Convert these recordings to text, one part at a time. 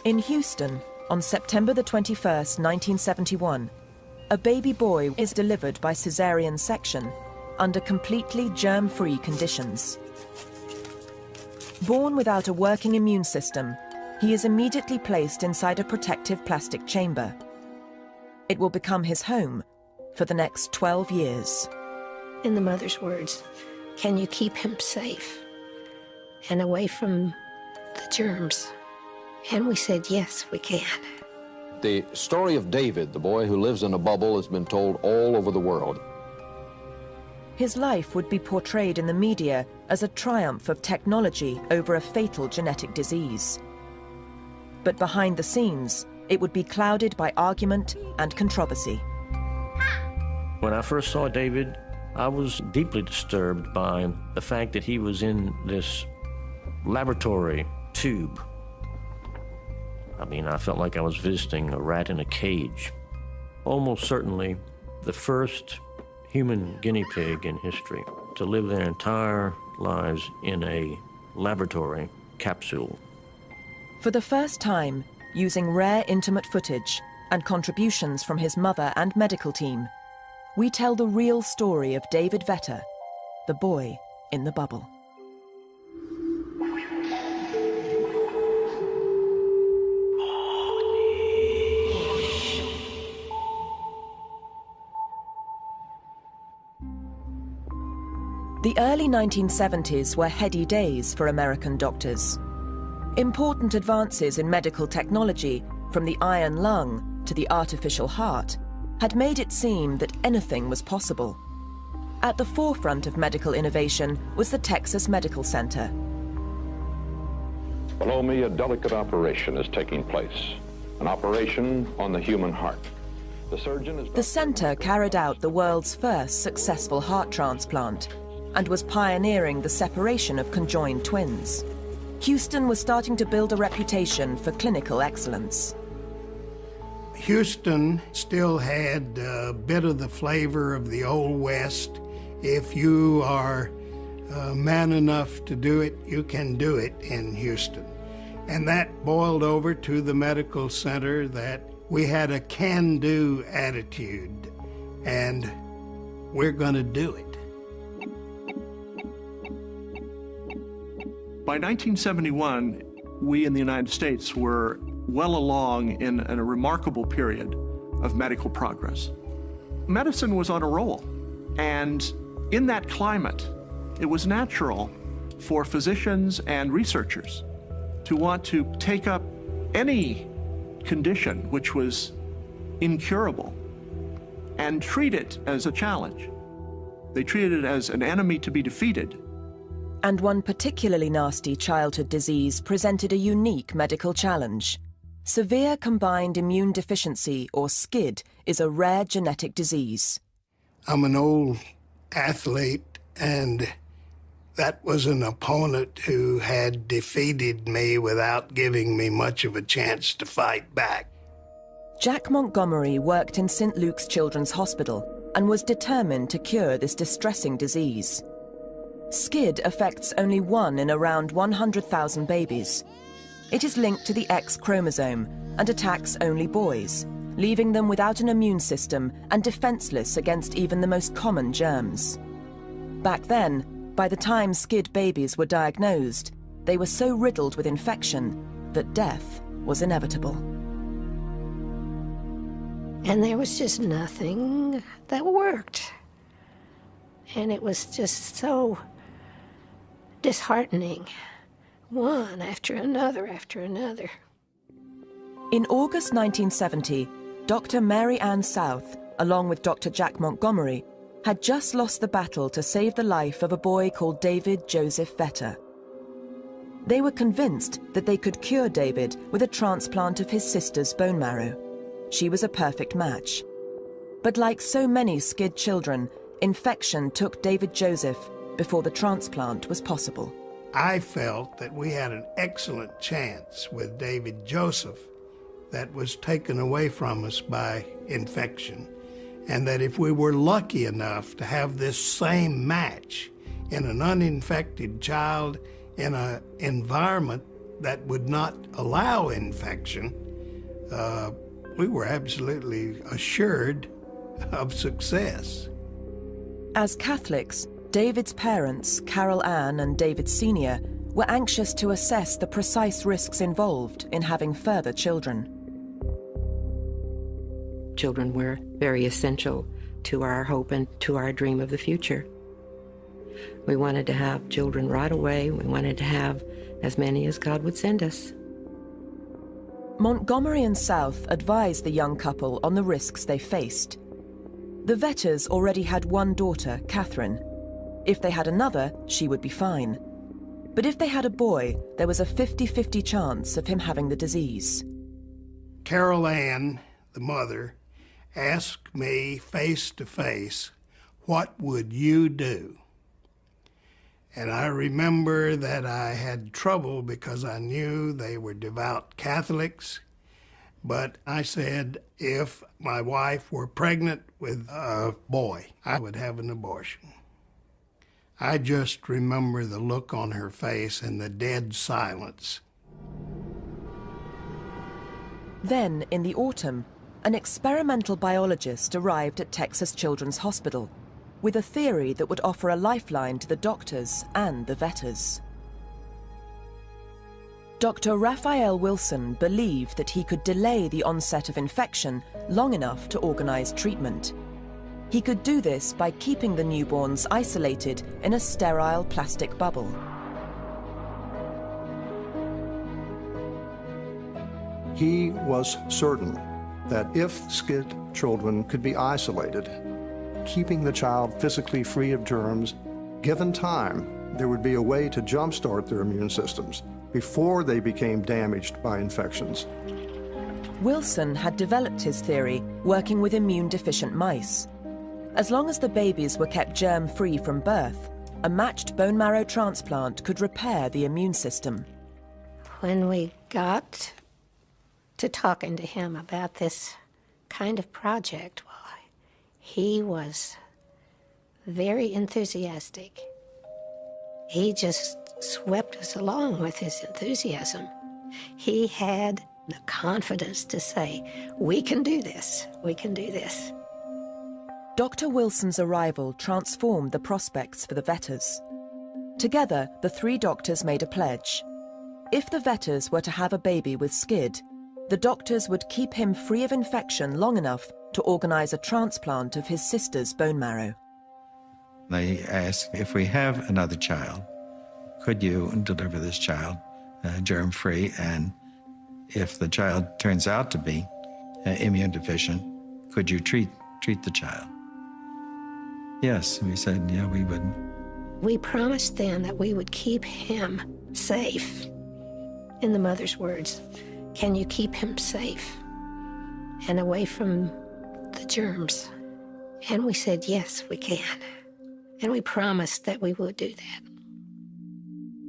In Houston, on September the 21st, 1971, a baby boy is delivered by cesarean section under completely germ-free conditions. Born without a working immune system, he is immediately placed inside a protective plastic chamber. It will become his home for the next 12 years. In the mother's words, can you keep him safe and away from the germs? And we said, yes, we can. The story of David, the boy who lives in a bubble, has been told all over the world. His life would be portrayed in the media as a triumph of technology over a fatal genetic disease. But behind the scenes, it would be clouded by argument and controversy. When I first saw David, I was deeply disturbed by the fact that he was in this laboratory tube. I mean, I felt like I was visiting a rat in a cage. Almost certainly the first human guinea pig in history to live their entire lives in a laboratory capsule. For the first time, using rare intimate footage and contributions from his mother and medical team, we tell the real story of David Vetter, the boy in the bubble. The early 1970s were heady days for American doctors. Important advances in medical technology, from the iron lung to the artificial heart, had made it seem that anything was possible. At the forefront of medical innovation was the Texas Medical Center. Below me, a delicate operation is taking place, an operation on the human heart. The surgeon is... The center carried out the world's first successful heart transplant and was pioneering the separation of conjoined twins. Houston was starting to build a reputation for clinical excellence. Houston still had a bit of the flavor of the Old West. If you are man enough to do it, you can do it in Houston. And that boiled over to the medical center, that we had a can-do attitude, and we're going to do it. By 1971, we in the United States were well along in a remarkable period of medical progress. Medicine was on a roll, and in that climate, it was natural for physicians and researchers to want to take up any condition which was incurable and treat it as a challenge. They treated it as an enemy to be defeated. And one particularly nasty childhood disease presented a unique medical challenge. Severe combined immune deficiency, or SCID, is a rare genetic disease. I'm an old athlete, and that was an opponent who had defeated me without giving me much of a chance to fight back. Jack Montgomery worked in St. Luke's Children's Hospital and was determined to cure this distressing disease. SCID affects only 1 in around 100,000 babies. It is linked to the X chromosome and attacks only boys, leaving them without an immune system and defenseless against even the most common germs. Back then, by the time SCID babies were diagnosed, they were so riddled with infection that death was inevitable. And there was just nothing that worked. And it was just so disheartening, one after another after another. In August 1970, Dr. Mary Ann South, along with Dr. Jack Montgomery, had just lost the battle to save the life of a boy called David Joseph Vetter. They were convinced that they could cure David with a transplant of his sister's bone marrow. She was a perfect match. But like so many SCID children, infection took David Joseph before the transplant was possible. I felt that we had an excellent chance with David Joseph that was taken away from us by infection, and that if we were lucky enough to have this same match in an uninfected child in an environment that would not allow infection, we were absolutely assured of success. As Catholics, David's parents, Carol Ann and David Sr., were anxious to assess the precise risks involved in having further children. Children were very essential to our hope and to our dream of the future. We wanted to have children right away. We wanted to have as many as God would send us. Montgomery and South advised the young couple on the risks they faced. The Vetters already had one daughter, Catherine. If they had another, she would be fine. But if they had a boy, there was a 50-50 chance of him having the disease. Carol Ann, the mother, asked me face to face, "What would you do?" And I remember that I had trouble because I knew they were devout Catholics. But I said, if my wife were pregnant with a boy, I would have an abortion. I just remember the look on her face and the dead silence. Then, in the autumn, an experimental biologist arrived at Texas Children's Hospital with a theory that would offer a lifeline to the doctors and the Vetters. Dr. Raphael Wilson believed that he could delay the onset of infection long enough to organize treatment. He could do this by keeping the newborns isolated in a sterile plastic bubble. He was certain that if SCID children could be isolated, keeping the child physically free of germs, given time, there would be a way to jumpstart their immune systems before they became damaged by infections. Wilson had developed his theory working with immune-deficient mice. As long as the babies were kept germ-free from birth, a matched bone marrow transplant could repair the immune system. When we got to talking to him about this kind of project, well, he was very enthusiastic. He just swept us along with his enthusiasm. He had the confidence to say, we can do this, we can do this. Dr. Wilson's arrival transformed the prospects for the Vetters. Together, the three doctors made a pledge. If the Vetters were to have a baby with SCID, the doctors would keep him free of infection long enough to organize a transplant of his sister's bone marrow. They asked, if we have another child, could you deliver this child germ-free? And if the child turns out to be immune deficient, could you treat the child? Yes, we said, yeah, we would. We promised then that we would keep him safe. In the mother's words, can you keep him safe and away from the germs? And we said, yes, we can. And we promised that we would do that.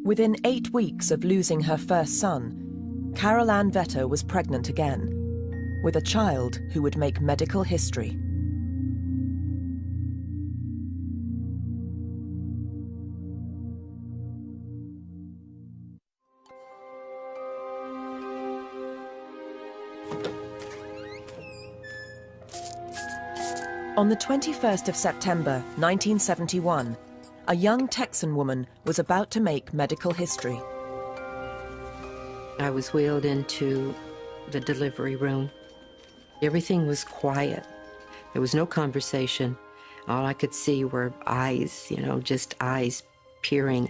Within 8 weeks of losing her first son, Carol Ann Vetter was pregnant again, with a child who would make medical history. On the 21st of September, 1971, a young Texan woman was about to make medical history. I was wheeled into the delivery room. Everything was quiet. There was no conversation. All I could see were eyes, just eyes peering.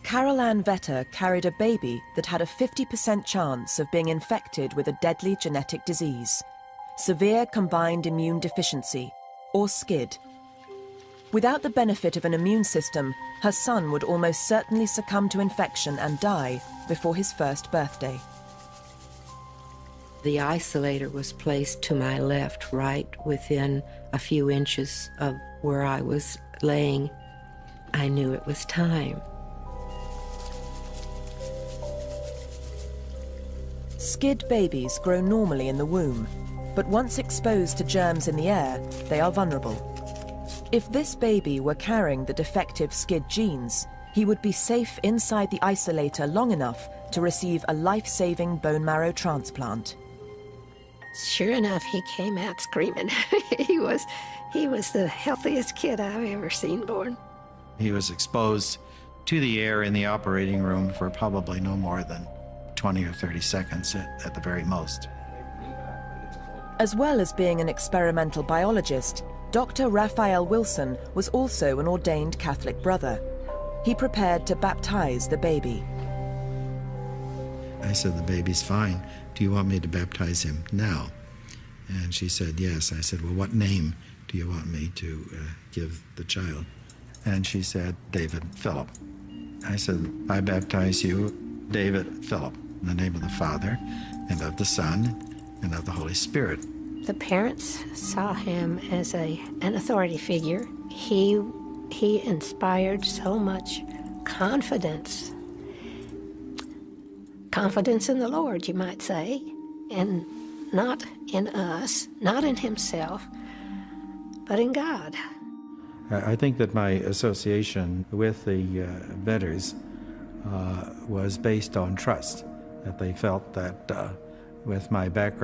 Carol Ann Vetter carried a baby that had a 50% chance of being infected with a deadly genetic disease, severe combined immune deficiency, or SCID. Without the benefit of an immune system, her son would almost certainly succumb to infection and die before his first birthday. The isolator was placed to my left, right within a few inches of where I was laying. I knew it was time. SCID babies grow normally in the womb, but once exposed to germs in the air, they are vulnerable. If this baby were carrying the defective SCID genes, he would be safe inside the isolator long enough to receive a life-saving bone marrow transplant. Sure enough, he came out screaming. He was the healthiest kid I've ever seen born. He was exposed to the air in the operating room for probably no more than 20 or 30 seconds at the very most. As well as being an experimental biologist, Dr. Raphael Wilson was also an ordained Catholic brother. He prepared to baptize the baby. I said, the baby's fine. Do you want me to baptize him now? And she said, yes. I said, well, what name do you want me to give the child? And she said, David Philip. I said, I baptize you, David Philip, in the name of the Father, and of the Son, and of the Holy Spirit. The parents saw him as an authority figure. He inspired so much confidence. Confidence in the Lord, you might say, and not in us, not in himself, but in God. I think that my association with the Vedders was based on trust, that they felt that with my background,